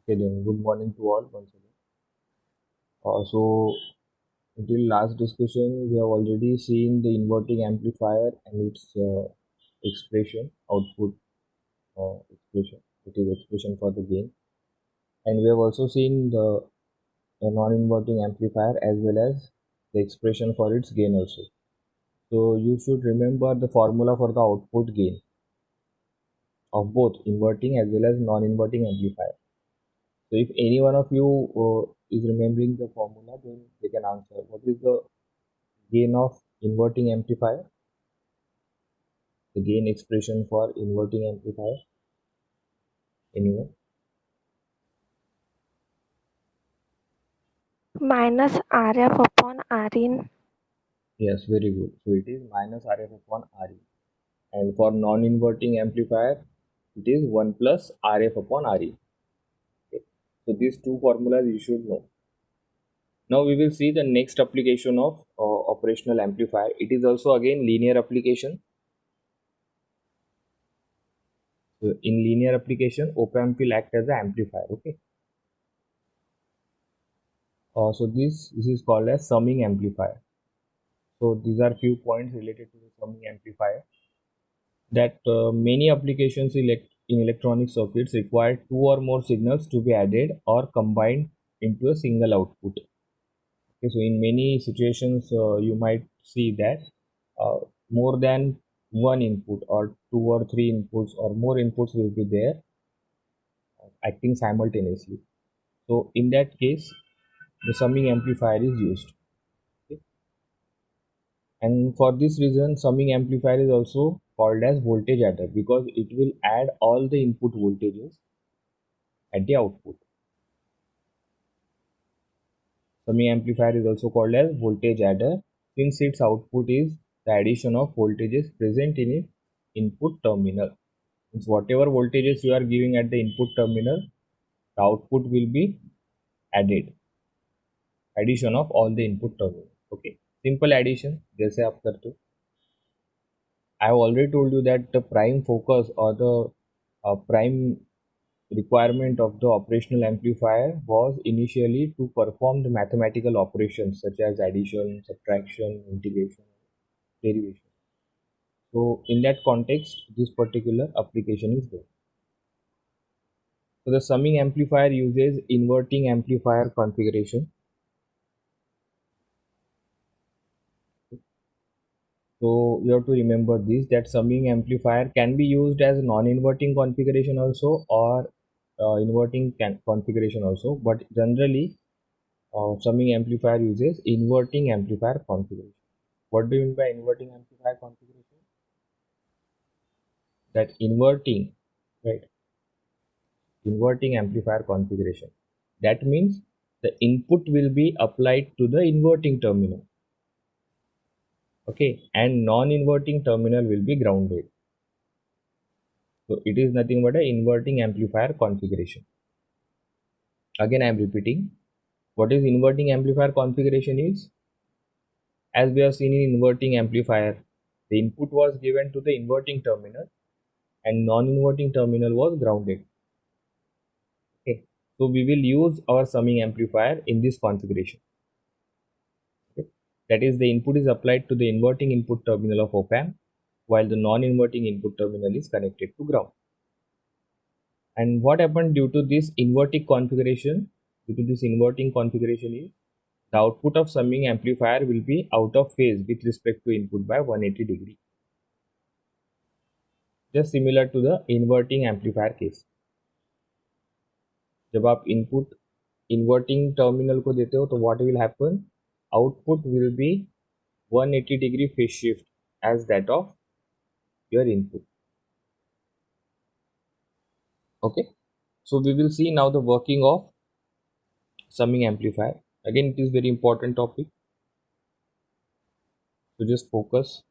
Okay, then good morning to all once again. So, until last discussion, we have already seen the inverting amplifier and its expression, output expression. It is expression for the gain, and we have also seen the non-inverting amplifier as well as the expression for its gain also. So, you should remember the formula for the output gain of both inverting as well as non-inverting amplifier. So, if any one of you is remembering the formula, then they can answer. What is the gain of inverting amplifier, the gain expression for inverting amplifier? Anyone? Minus Rf upon Rin. Yes, very good. So it is minus Rf upon Re. And for non-inverting amplifier, it is 1 plus Rf upon Re. Okay. So these two formulas you should know. Now we will see the next application of operational amplifier. It is also again linear application. So in linear application, op amp will act as an amplifier. Okay. So this is called as summing amplifier. So these are few points related to the summing amplifier, that many applications in electronic circuits require two or more signals to be added or combined into a single output. Okay, so in many situations, you might see that uh, more than one input or two or three inputs or more inputs will be there acting simultaneously. So in that case, the summing amplifier is used. Okay. And for this reason, summing amplifier is also called as voltage adder because it will add all the input voltages at the output. Summing amplifier is also called as voltage adder since its output is the addition of voltages present in its input terminal. Means whatever voltages you are giving at the input terminal, the output will be added. Addition of all the input terminal. Okay. Simple addition. जैसे आप करते हो. I have already told you that the prime focus or the prime requirement of the operational amplifier was initially to perform the mathematical operations such as addition, subtraction, integration, derivation. So in that context, this particular application is there. So the summing amplifier uses inverting amplifier configuration. So you have to remember this, that summing amplifier can be used as non-inverting configuration also or inverting configuration also, but generally summing amplifier uses inverting amplifier configuration. What do you mean by inverting amplifier configuration? That inverting, right? Inverting amplifier configuration. That means the input will be applied to the inverting terminal. Okay, and non-inverting terminal will be grounded. So it is nothing but a inverting amplifier configuration. Again, I am repeating. What is inverting amplifier configuration is? As we have seen in inverting amplifier, the input was given to the inverting terminal and non-inverting terminal was grounded. Okay. So we will use our summing amplifier in this configuration. Okay. That is, the input is applied to the inverting input terminal of op amp while the non-inverting input terminal is connected to ground. And what happened due to this inverting configuration? Due to this inverting configuration is the output of summing amplifier will be out of phase with respect to input by 180 degree. Just similar to the inverting amplifier case. जब आप input inverting terminal को देते हो तो what will happen, output will be 180 degree phase shift as that of your input. Okay, so we will see now the working of summing amplifier. Again, it is very important topic, so just focus.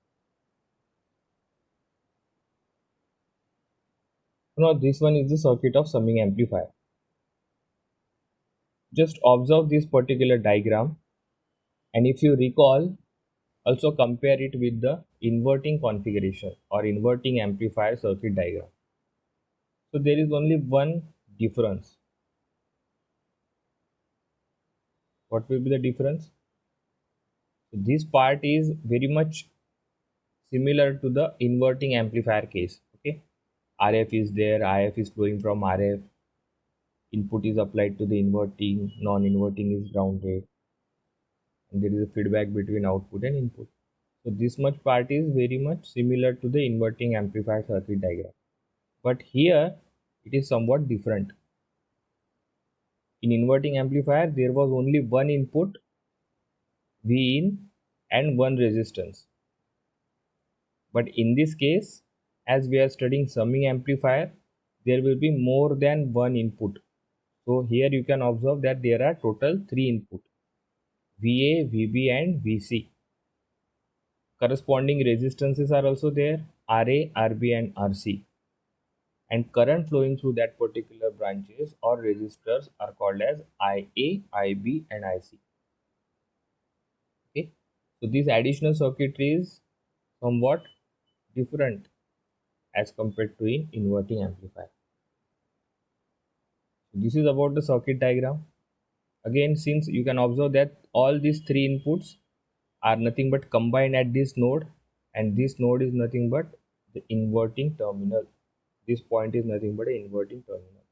Now this one is the circuit of summing amplifier. Just observe this particular diagram, and if you recall, also compare it with the inverting configuration or inverting amplifier circuit diagram. So there is only one difference. What will be the difference? So this part is very much similar to the inverting amplifier case. Okay, RF is there, IF is flowing from RF, input is applied to the inverting, non-inverting is grounded, and there is a feedback between output and input. So this much part is very much similar to the inverting amplifier circuit diagram. But here it is somewhat different. In inverting amplifier, there was only one input, V in, and one resistance. But in this case, as we are studying summing amplifier, there will be more than one input. So here you can observe that there are total three input, VA, VB and VC. Corresponding resistances are also there, RA, RB and RC. And current flowing through that particular branches or resistors are called as IA, IB and IC. Okay, so this additional circuitry is somewhat different as compared to in inverting amplifier. So this is about the circuit diagram. Again, since you can observe that all these three inputs are nothing but combined at this node, and this node is nothing but the inverting terminal. This point is nothing but an inverting terminal.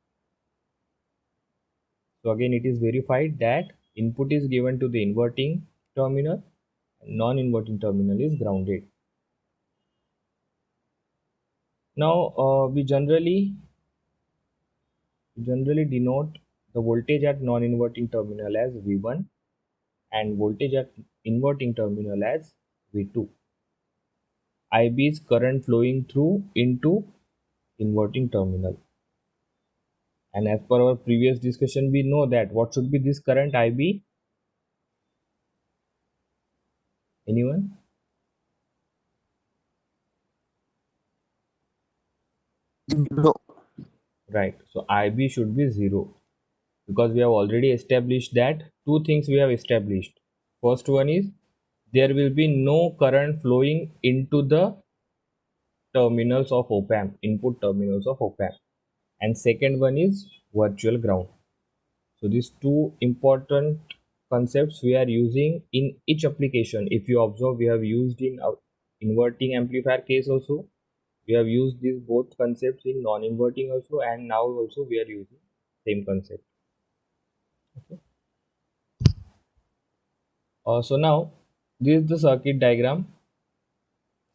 So again, it is verified that input is given to the inverting terminal and non-inverting terminal is grounded. Now we generally denote the voltage at non-inverting terminal as V1 and voltage at inverting terminal as V2. IB is current flowing through into inverting terminal. And as per our previous discussion, we know that what should be this current IB? Anyone? No. Right. So IB should be 0, because we have already established that two things we have established. First one is there will be no current flowing into the terminals of op amp, input terminals of op amp. And second one is virtual ground. So these two important concepts we are using in each application. If you observe, we have used in our inverting amplifier case also. We have used these both concepts in non-inverting also, and now also we are using same concept. Okay. So now this is the circuit diagram.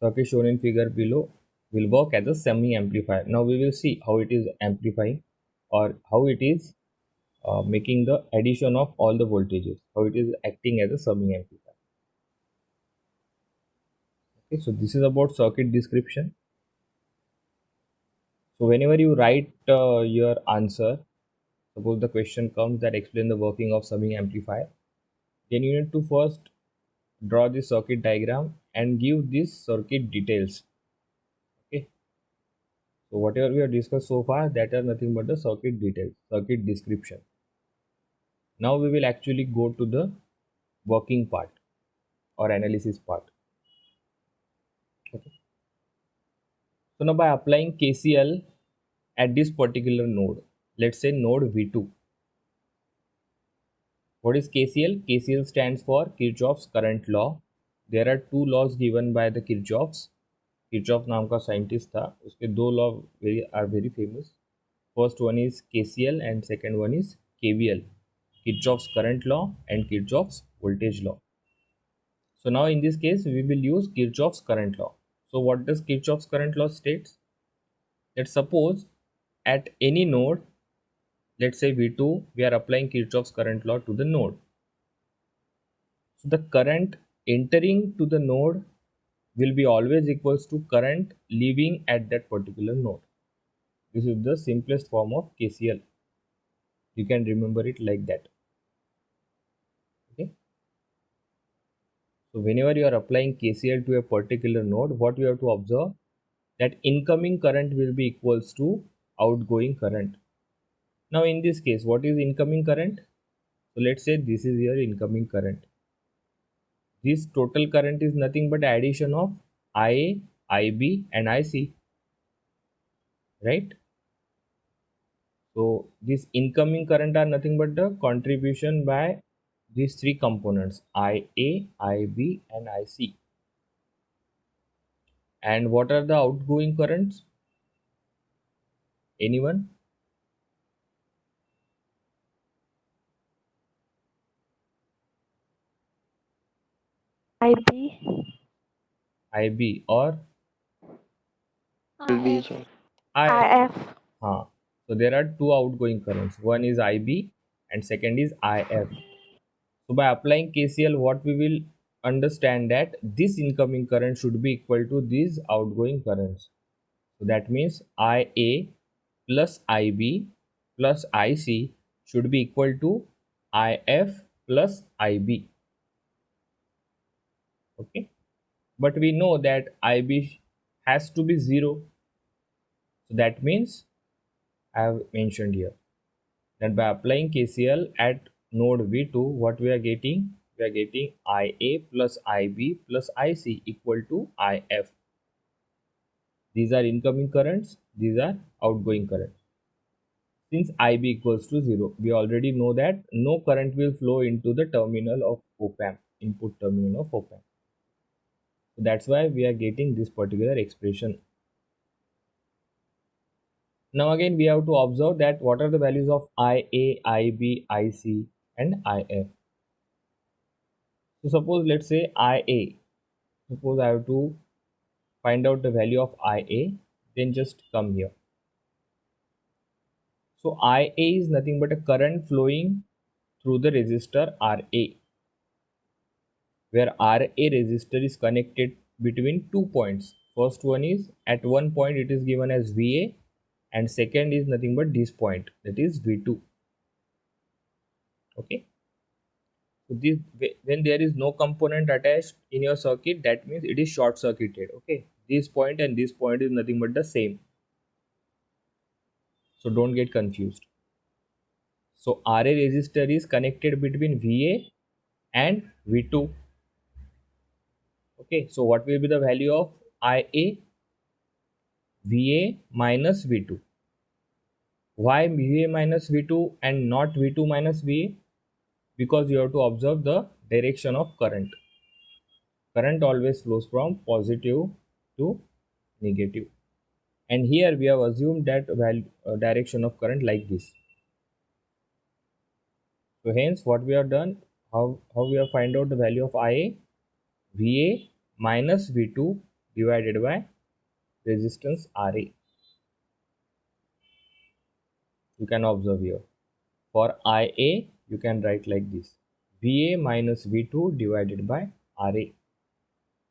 Circuit shown in figure below will work as a semi amplifier. Now we will see how it is amplifying, or how it is making the addition of all the voltages, how it is acting as a summing amplifier. Okay, so this is about circuit description. So whenever you write your answer, suppose the question comes that explain the working of summing amplifier, then you need to first draw the circuit diagram and give this circuit details. Okay, so whatever we have discussed so far, that are nothing but the circuit details, circuit description. Now we will actually go to the working part or analysis part. Okay. So now by applying KCL at this particular node, let's say node V2. What is KCL? KCL stands for Kirchhoff's current law. There are two laws given by the Kirchhoff's. Kirchhoff नाम का scientist था, उसके दो law are very famous. First one is KCL and second one is KVL, Kirchhoff's current law and Kirchhoff's voltage law. So now in this case we will use Kirchhoff's current law. So what does Kirchhoff's current law states? Let's suppose at any node, let's say V2, we are applying Kirchhoff's current law to the node. So the current entering to the node will be always equals to current leaving at that particular node. This is the simplest form of KCL. You can remember it like that. Okay. So whenever you are applying KCL to a particular node, what you have to observe, that incoming current will be equals to outgoing current. Now in this case, what is incoming current? So let's say this is your incoming current. This total current is nothing but addition of IA, IB and IC, right? So this incoming current are nothing but the contribution by these three components, IA, IB and IC. And what are the outgoing currents? Anyone? IB, IB or LB, IF, sir. IF? IF. So there are two outgoing currents. One is IB and second is IF. So by applying KCL, what we will understand that this incoming current should be equal to these outgoing currents. So that means IA plus IB plus IC should be equal to IF plus IB. Okay. But we know that IB has to be 0. So that means I have mentioned here that by applying KCL at node V2, what we are getting? We are getting IA plus IB plus IC equal to IF. These are incoming currents, these are outgoing currents. Since IB equals to 0, we already know that no current will flow into the terminal of op-amp, input terminal of op-amp. So that's why we are getting this particular expression. Now again we have to observe that what are the values of IA, IB, IC and IF. So suppose let's say IA, suppose I have to find out the value of IA, then just come here. So IA is nothing but a current flowing through the resistor RA, where RA resistor is connected between 2 points. First one is at one point it is given as VA and second is nothing but this point, that is V2. Okay. So this, when there is no component attached in your circuit, that means it is short circuited. Okay. This point and this point is nothing but the same. So don't get confused. So RA resistor is connected between VA and V2. Okay, so what will be the value of IA? VA minus V2. Why VA minus V2 and not V2 minus VA? Because you have to observe the direction of current. Current always flows from positive to negative. And here we have assumed that direction of current like this. So hence what we have done, how we have find out the value of IA? VA minus V2 divided by resistance RA. You can observe here. For IA, you can write like this. VA minus V2 divided by RA.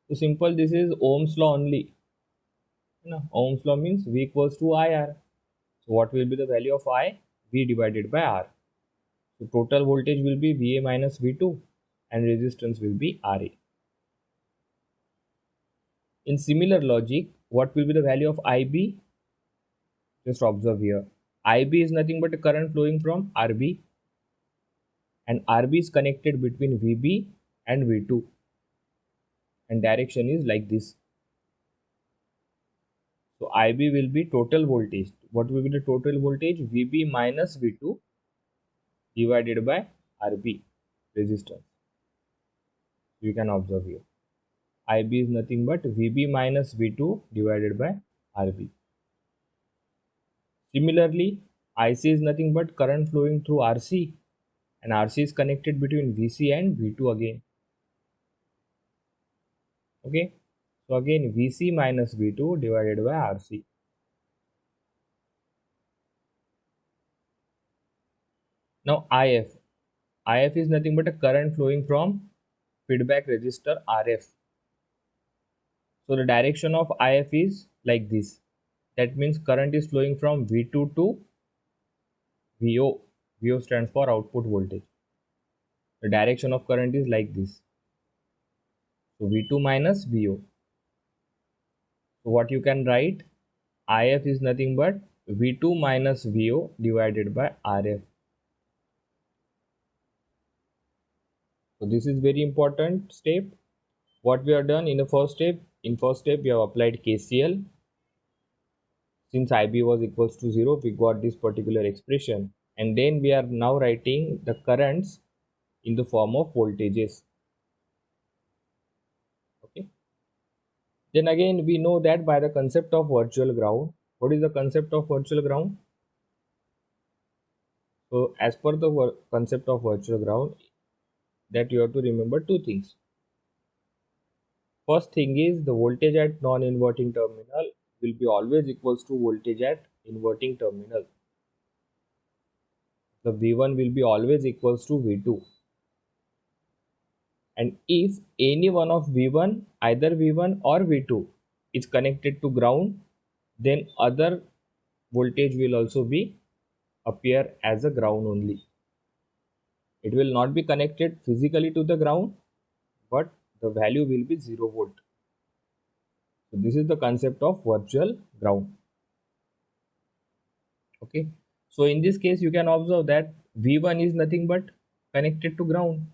So simple, this is Ohm's law only. Ohm's law means V equals to IR. So what will be the value of I? V divided by R. So total voltage will be VA minus V2 and resistance will be RA. In similar logic, what will be the value of IB? Just observe here. IB is nothing but a current flowing from RB, and RB is connected between VB and V2, and direction is like this. So IB will be total voltage. What will be the total voltage? VB minus V2 divided by RB, resistance. You can observe here. IB is nothing but VB minus V2 divided by RB. Similarly, IC is nothing but current flowing through RC, and RC is connected between VC and V2 again. Okay, so again VC minus V2 divided by RC. Now IF is nothing but a current flowing from feedback resistor RF. So the direction of IF is like this. That means current is flowing from V2 to VO. VO stands for output voltage. The direction of current is like this. So V2 minus VO. So what you can write? IF is nothing but V2 minus VO divided by RF. So this is very important step. What we have done in the first step, we have applied KCL. Since IB was equals to 0, we got this particular expression, and then we are now writing the currents in the form of voltages. Okay. Then again, we know that by the concept of virtual ground. What is the concept of virtual ground? So as per the concept of virtual ground, that you have to remember two things. First thing is the voltage at non-inverting terminal will be always equals to voltage at inverting terminal. The V1 will be always equals to V2. And if any one of V1, either V1 or V2 is connected to ground, then other voltage will also be appear as a ground only. It will not be connected physically to the ground, but the value will be 0 volt. So this is the concept of virtual ground. Okay. So in this case, you can observe that V1 is nothing but connected to ground.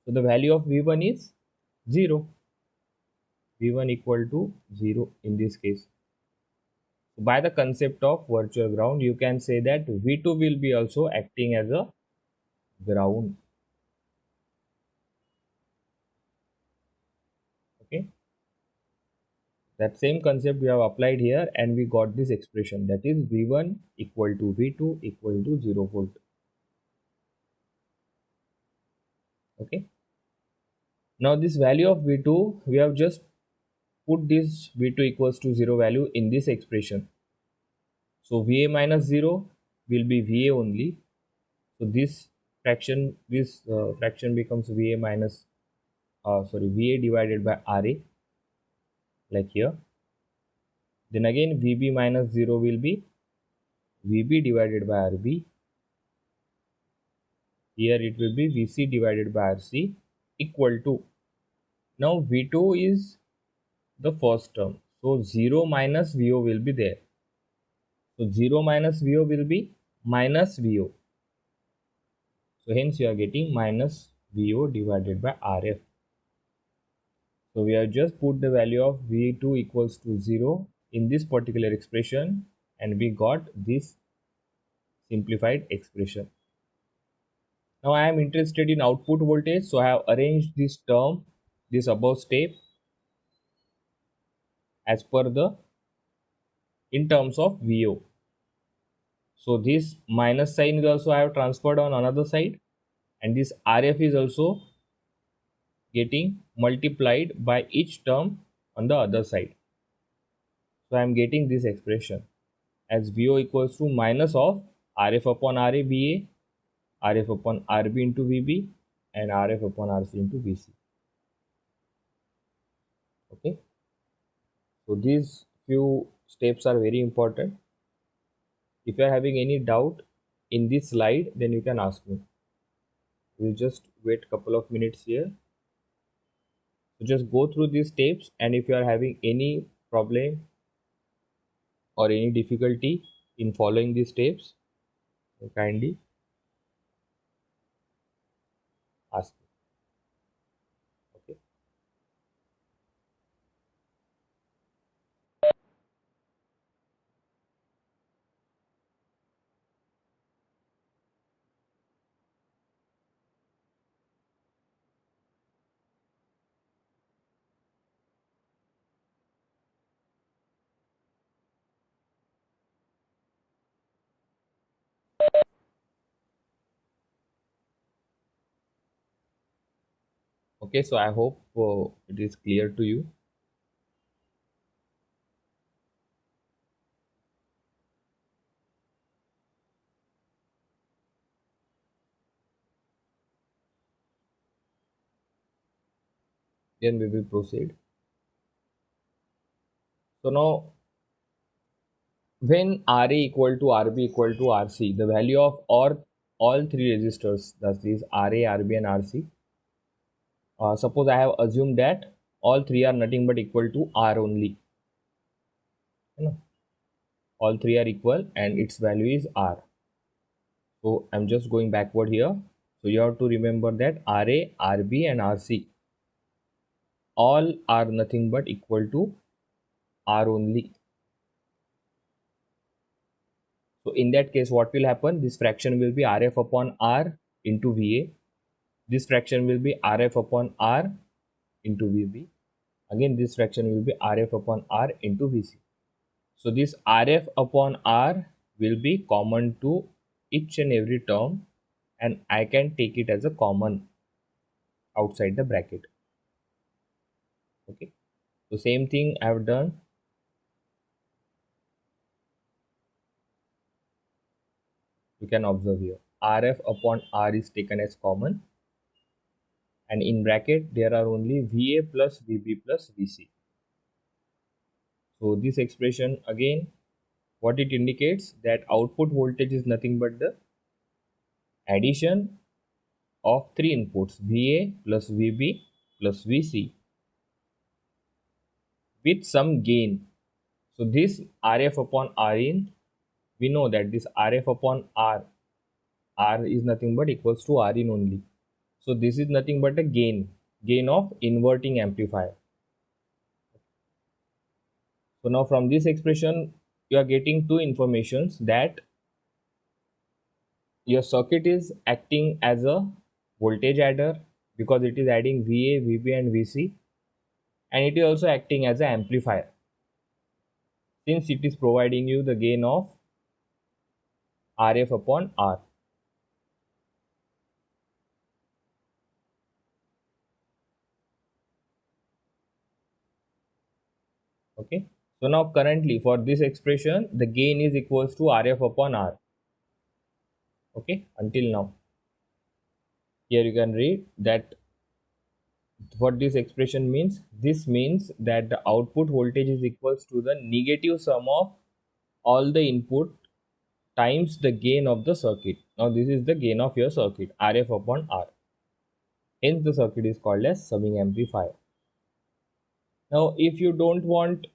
So the value of V1 is 0. V1 equal to 0 in this case. By the concept of virtual ground, you can say that V2 will be also acting as a ground. Okay. That same concept we have applied here and we got this expression, that is V1 equal to V2 equal to 0 volt. Okay. Now this value of V2, we have just put this V2 equals to 0 value in this expression. So VA minus 0 will be VA only. So this fraction becomes VA minus VA divided by RA, like here. Then again VB minus 0 will be VB divided by RB. Here it will be VC divided by RC equal to, now V2 is the first term, so 0 minus VO will be there. So 0 minus VO will be minus VO. So hence you are getting minus VO divided by RF. So we have just put the value of V2 equals to 0 in this particular expression and we got this simplified expression. Now I am interested in output voltage, so I have arranged this term, this above step, as per the in terms of VO. So this minus sign is also I have transferred on another side, and this RF is also getting multiplied by each term on the other side. So I am getting this expression as VO equals to minus of RF upon RA VA, RF upon RB into VB, and RF upon RC into VC. Okay. So these few steps are very important. If you are having any doubt in this slide, then you can ask me. We'll just wait a couple of minutes here. So just go through these steps, and if you are having any problem or any difficulty in following these steps, so kindly ask me. Okay. Okay, so I hope it is clear to you. Then we will proceed. So now when RA equal to RB equal to RC, the value of all three resistors, that is RA, RB and RC, suppose I have assumed that all three are nothing but equal to R only. You know, all three are equal and its value is R. So I'm just going backward here. So you have to remember that RA, RB and RC all are nothing but equal to R only. So in that case, what will happen? This fraction will be RF upon R into VA. This fraction will be Rf upon R into Vb. Again, this fraction will be Rf upon R into Vc. So this Rf upon R will be common to each and every term, and I can take it as a common outside the bracket. Okay, so same thing I have done. You can observe here Rf upon R is taken as common, and in bracket there are only Va plus Vb plus Vc. So this expression again, what it indicates, that output voltage is nothing but the addition of three inputs Va plus Vb plus Vc with some gain. So this Rf upon Rin, we know that this Rf upon R is nothing but equals to Rin only. So this is nothing but a gain of inverting amplifier. So now from this expression, you are getting two informations, that your circuit is acting as a voltage adder because it is adding Va, Vb and Vc, and it is also acting as an amplifier since it is providing you the gain of Rf upon R. Okay, so now currently for this expression, the gain is equals to Rf upon R. Okay, until now. Here you can read that what this expression means. This means that the output voltage is equals to the negative sum of all the input times the gain of the circuit. Now this is the gain of your circuit, Rf upon R. Hence the circuit is called as summing amplifier. Now if you don't want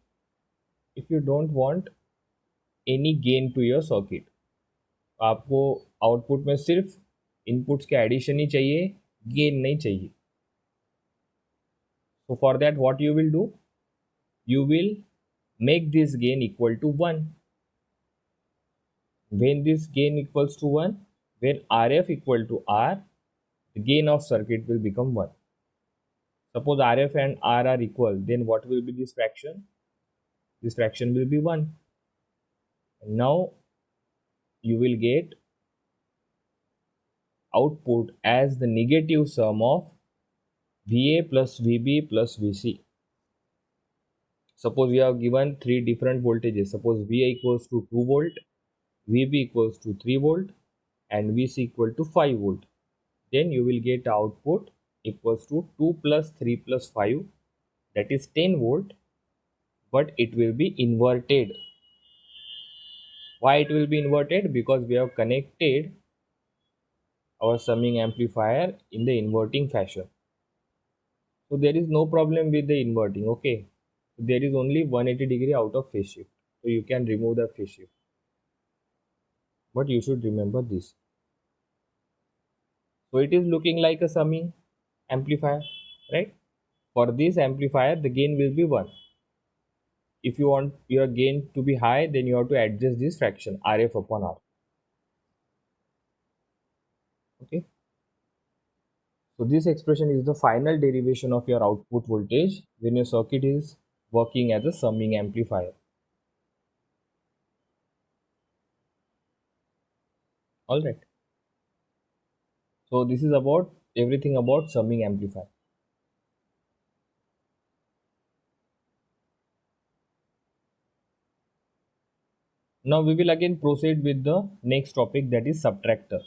any gain to your circuit, आपको output में सिर्फ inputs के addition ही चाहिए, gain नहीं चाहिए. So for that, what you will do, you will make this gain equal to 1. When this gain equals to 1, when Rf equal to R, the gain of circuit will become 1. Suppose Rf and R are equal, then what will be this fraction? This fraction will be 1. And now you will get output as the negative sum of Va plus Vb plus Vc. Suppose we have given three different voltages. Suppose Va equals to 2 volt, Vb equals to 3 volt, and Vc equal to 5 volt. Then you will get output equals to 2 plus 3 plus 5, that is 10 volt, but it will be inverted. Why it will be inverted? Because we have connected our summing amplifier in the inverting fashion. So there is no problem with the inverting. Okay, there is only 180 degree out of phase shift, so you can remove the phase shift, but you should remember this. So it is looking like a summing amplifier, right? For this amplifier, the gain will be 1. If you want your gain to be high, then you have to adjust this fraction Rf upon R. Okay, so this expression is the final derivation of your output voltage when your circuit is working as a summing amplifier. All right, so this is about everything about summing amplifier. Now we will again proceed with the next topic, that is subtractor.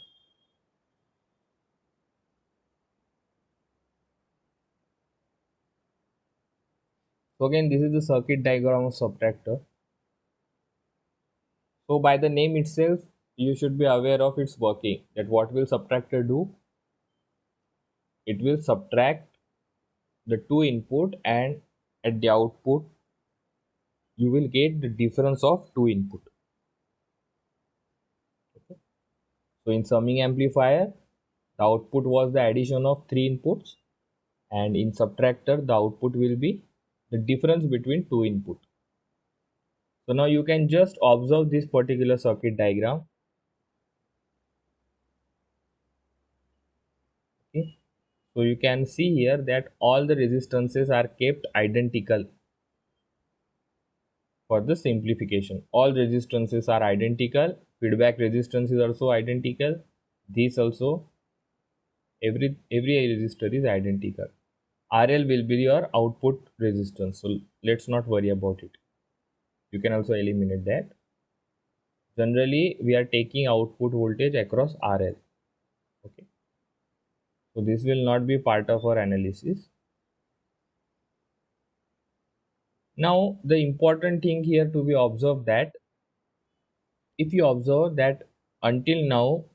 So again, this is the circuit diagram of subtractor. So by the name itself, you should be aware of its working, that what will subtractor do? It will subtract the two input, and at the output you will get the difference of two input. Okay. So in summing amplifier, the output was the addition of three inputs, and in subtractor the output will be the difference between two input. So now you can just observe this particular circuit diagram. Okay. So you can see here that all the resistances are kept identical. For the simplification, all resistances are identical. Feedback resistance is also identical. This also, every resistor is identical. RL will be your output resistance, so let's not worry about it. You can also eliminate that. Generally, we are taking output voltage across RL. Okay, so this will not be part of our analysis. Now, the important thing here to be observed that if you observe that until now,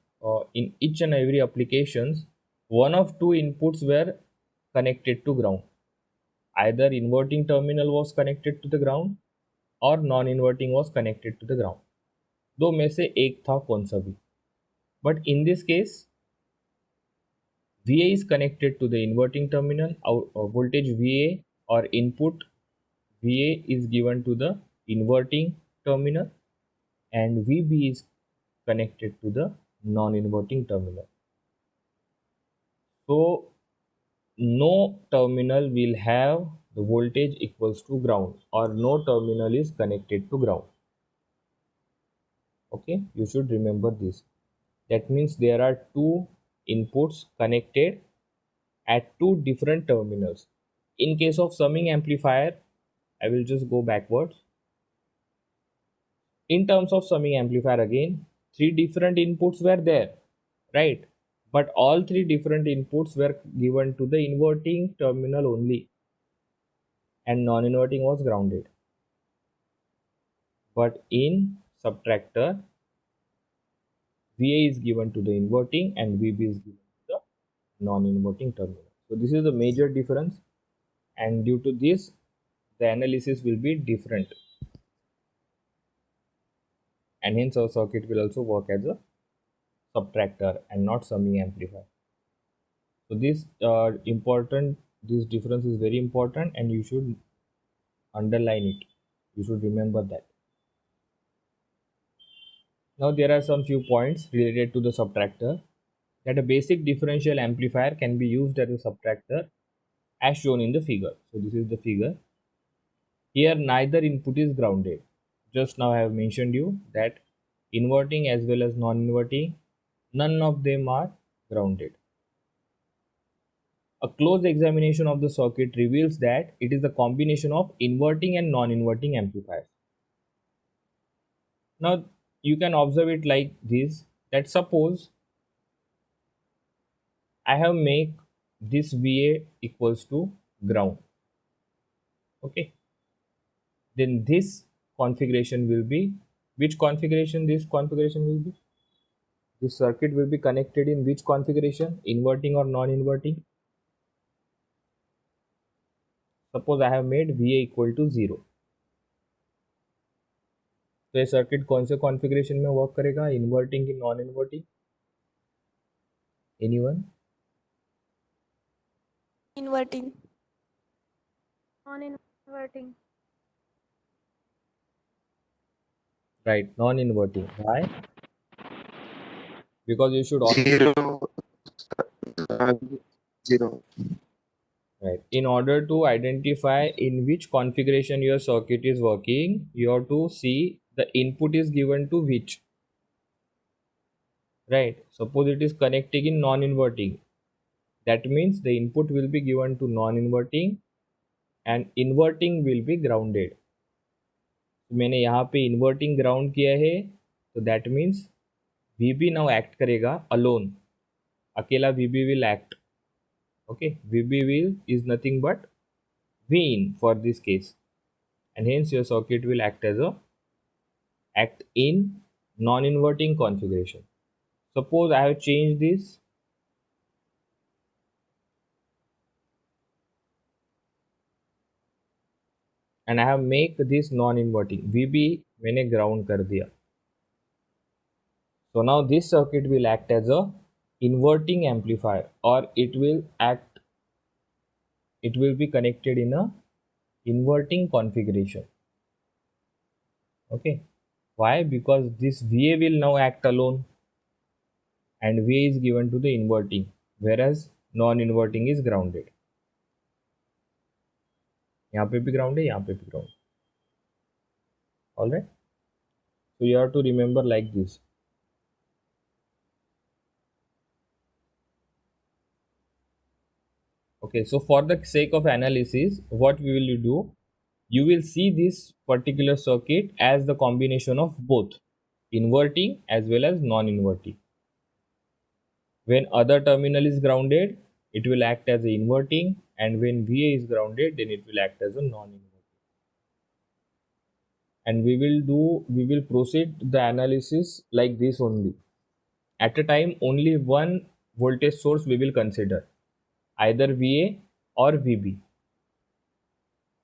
in each and every applications, one of two inputs were connected to ground. Either inverting terminal was connected to the ground or non-inverting was connected to the ground. दो में से एक था कौन सा भी. But in this case, VA is connected to the inverting terminal. Voltage VA or input VA is given to the inverting terminal, and VB is connected to the non-inverting terminal. So no terminal will have the voltage equals to ground, or no terminal is connected to ground. Okay, you should remember this. That means there are two inputs connected at two different terminals. In case of summing amplifier, I will just go backwards. In terms of summing amplifier, again, three different inputs were there, right? But all three different inputs were given to the inverting terminal only, and non-inverting was grounded. But in subtractor, VA is given to the inverting and VB is given to the non-inverting terminal. So this is the major difference, and due to this, the analysis will be different, and hence our circuit will also work as a subtractor and not summing amplifier. So this this difference is very important, and you should underline it. You should remember that. Now there are some few points related to the subtractor. That a basic differential amplifier can be used as a subtractor as shown in the figure. So this is the figure. Here neither input is grounded. Just now I have mentioned you that inverting as well as non-inverting, none of them are grounded. A close examination of the circuit reveals that it is the combination of inverting and non-inverting amplifiers. Now you can observe it like this, that suppose I have make this VA equals to ground. Okay, then this configuration will be, which configuration this configuration will be? This circuit will be connected in which configuration, inverting or non-inverting? Suppose I have made VA equal to 0. तो ये circuit कौन से configuration में work करेगा, inverting की non inverting? Anyone? Inverting. Non-inverting. Right, non inverting. Why? Because you should also, 0, 0. right, in order to identify in which configuration your circuit is working, you have to see the input is given to which. Right, suppose it is connecting in non inverting, that means the input will be given to non inverting and inverting will be grounded. तो मैंने यहाँ पे inverting ground किया है, तो that means VB now act करेगा alone, अकेला VB will act. Okay, VB will is nothing but Vin for this case, and hence your circuit will act in non-inverting configuration. Suppose I have changed this, and I have make this non-inverting, VB मैंने ground कर दिया. So now this circuit will act as a inverting amplifier, or it will be connected in a inverting configuration. Okay, why? Because this VA will now act alone, and VA is given to the inverting, whereas non inverting is grounded. यहाँ पे भी ground है, यहाँ पे भी ground. All right, so you have to remember like this. Okay, so for the sake of analysis, what we will do, you will see this particular circuit as the combination of both inverting as well as non-inverting. When other terminal is grounded, it will act as a inverting, and when VA is grounded, then it will act as a non-inverting. And we will proceed the analysis like this only. At a time, only one voltage source we will consider, either VA और VB.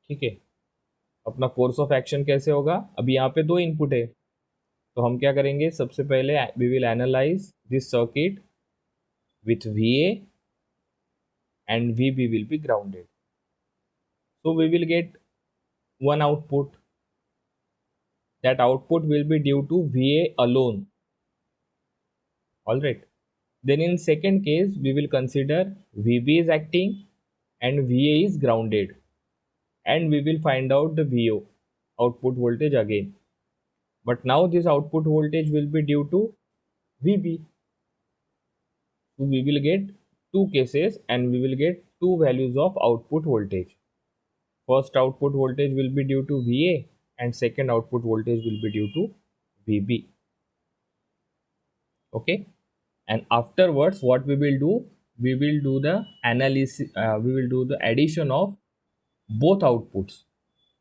ठीक है. अपना course of action कैसे होगा, अभी यहाँ पे दो इनपुट है, तो हम क्या करेंगे, सबसे पहले we will analyse this circuit with VA and VB will be grounded. So we will get one output. That output will be due to VA alone. Alright. Then in second case, we will consider VB is acting and VA is grounded. And we will find out the VO, output voltage again. But now this output voltage will be due to VB. So we will get two cases and we will get two values of output voltage. First output voltage will be due to VA and second output voltage will be due to VB. Okay, and afterwards what we will do, we will do the analysis, we will do the addition of both outputs,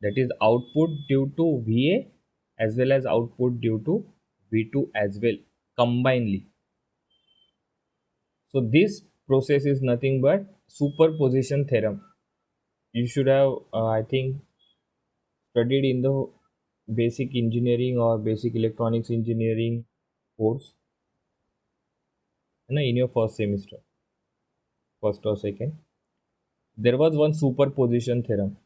that is output due to VA as well as output due to V2 as well, combinedly. So this process is nothing but superposition theorem. You should have I think studied in the basic engineering or basic electronics engineering course, in your first semester, first or second. There was one superposition theorem.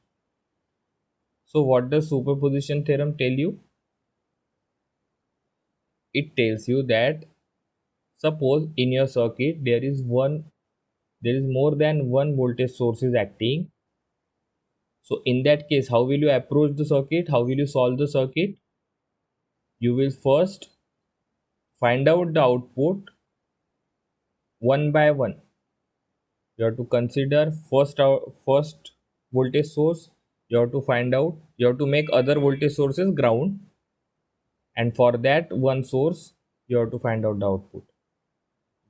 So what does superposition theorem tell you? It tells you that suppose in your circuit there is more than one voltage source is acting. So in that case, how will you approach the circuit? How will you solve the circuit? You will first find out the output one by one. You have to consider first voltage source. You have to find out, you have to make other voltage sources ground, and for that one source you have to find out the output.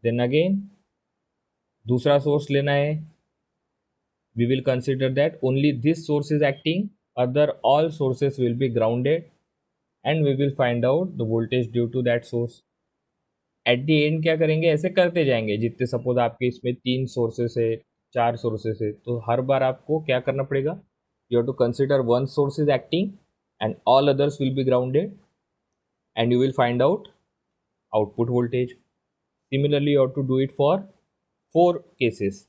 Then again दूसरा source लेना है. We will consider that only this source is acting, other all sources will be grounded, and we will find out the voltage due to that source. At the and क्या करेंगे, ऐसे करते जाएंगे. जितने suppose आपके इसमें 3 सोर्सेस है, 4 sources है, तो हर बार आपको क्या करना पड़ेगा, you have to consider one source is acting and all others will be grounded, and you will find out output voltage. Similarly you have to do it for 4 cases,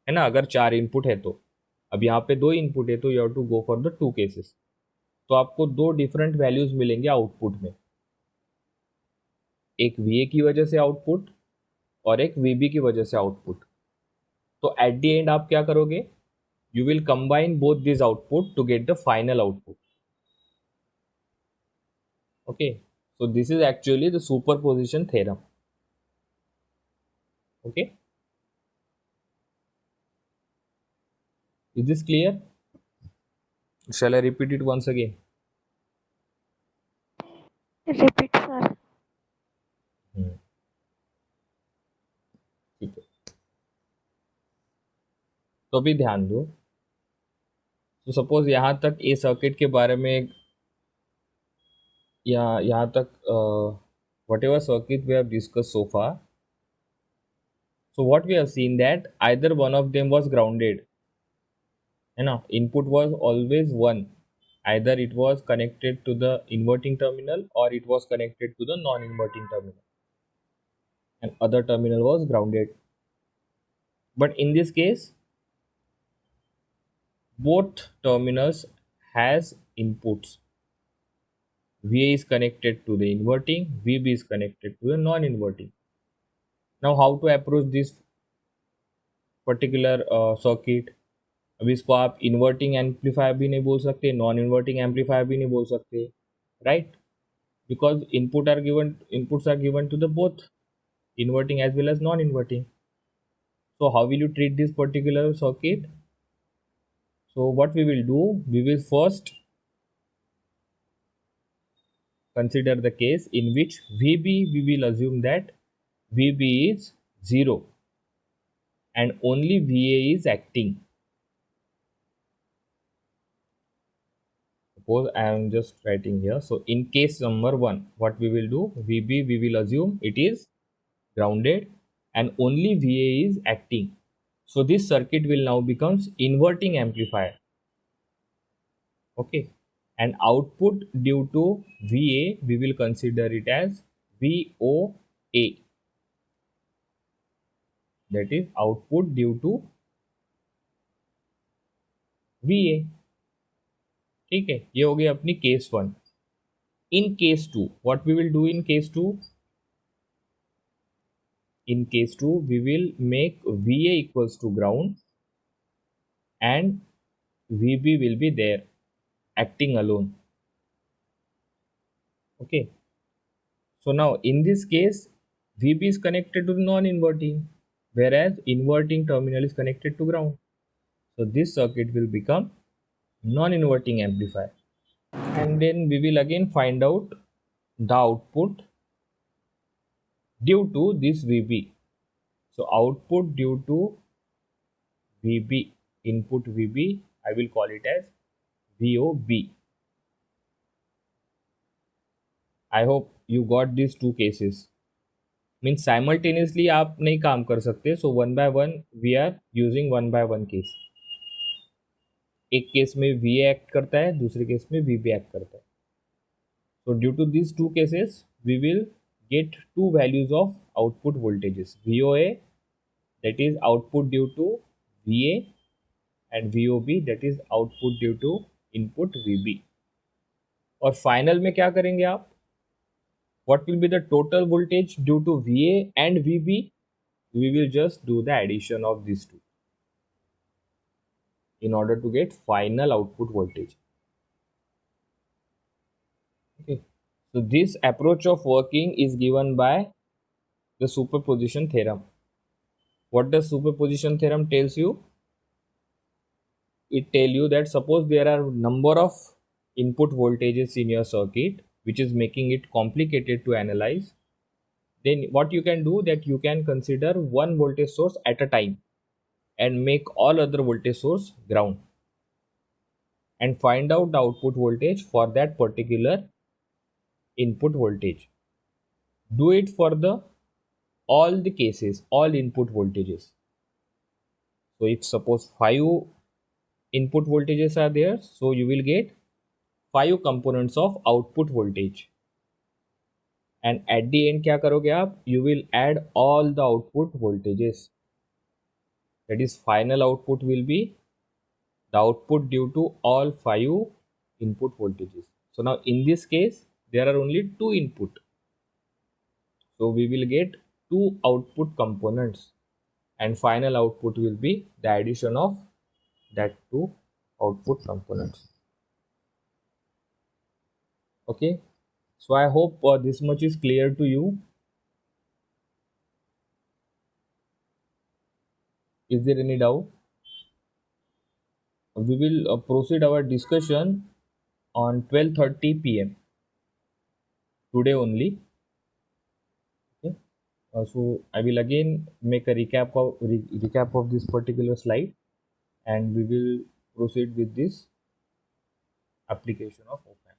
है ना. अगर 4 इनपुट है तो, अब यहाँ पे 2 इनपुट है तो you have to go for the 2 cases. तो आपको 2 डिफरेंट वैल्यूज मिलेंगे आउटपुट में, एक VA की वजह से आउटपुट और एक VB की वजह से आउटपुट. तो एट द एंड आप क्या करोगे, you will combine both this output to get the final output. Okay, so this is actually the superposition theorem. Okay, is this clear? Shall I repeat it once again? Repeat, sir. ठीक है, तो अभी ध्यान दो. तो suppose यहाँ तक ए circuit के बारे में, यहाँ तक whatever circuit we have discussed so far. So what we have seen that either one of them was grounded, है ना. Input was always one, either it was connected to the inverting terminal or it was connected to the non-inverting terminal, and other terminal was grounded. But in this case, both terminals has inputs. VA is connected to the inverting, VB is connected to the non-inverting. Now how to approach this particular circuit. अब इसको आप inverting amplifier भी नहीं बोल सकते, non inverting amplifier भी नहीं बोल सकते, right? Because inputs are given to the both inverting as well as non-inverting. So how will you treat this particular circuit? So what we will do, we will first consider the case in which VB, we will assume that VB is 0 and only VA is acting. Suppose I am just writing here. So in case number 1, what we will do, VB, we will assume it is grounded and only VA is acting. So this circuit will now becomes inverting amplifier. Okay. And output due to VA, we will consider it as VOA. That is output due to VA. ठीक है, ये हो गई अपनी case 1. In case 2, what we will do in case 2? In case 2, we will make VA equals to ground and VB will be there acting alone. Okay. So now in this case, VB is connected to non-inverting, whereas inverting terminal is connected to ground. So this circuit will become non-inverting amplifier. And then we will again find out the output due to this VB. So output due to VB, input VB, I will call it as VOB. I hope you got these two cases. Means simultaneously आप नहीं काम कर सकते, so one by one we are using one by one case. एक case में VA act करता है, दूसरे केस में VB एक्ट करता है. So due to these two cases, we will get two values of output voltages, VOA, that is output due to VA, and VOB, that is output due to input VB. और final में क्या करेंगे आप? What will be the total voltage due to VA and VB? We will just do the addition of these two in order to get final output voltage. Okay. So this approach of working is given by the superposition theorem. What does superposition theorem tells you? It tell you that suppose there are number of input voltages in your circuit which is making it complicated to analyze, then what you can do, that you can consider one voltage source at a time and make all other voltage source ground and find out the output voltage for that particular input voltage. Do it for the all the cases, all input voltages. So if suppose 5 input voltages are there, so you will get 5 components of output voltage, and at the end क्या करोगे आप? You will add all the output voltages. That is final output will be the output due to all 5 input voltages. So now in this case there are only 2 input, so we will get 2 output components and final output will be the addition of that 2 output components. Okay, so I hope this much is clear to you. Is there any doubt? We will proceed our discussion on 12:30 p.m. today only. Okay. So I will again make a recap of this particular slide, and we will proceed with this application of op-amp.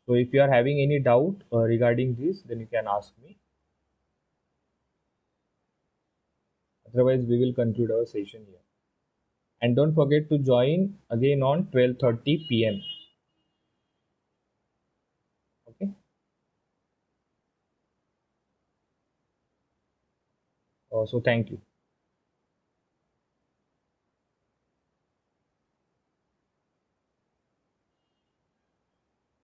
So if you are having any doubt regarding this, then you can ask me. Otherwise, we will conclude our session here. And don't forget to join again on 12:30 p.m. Okay. So thank you.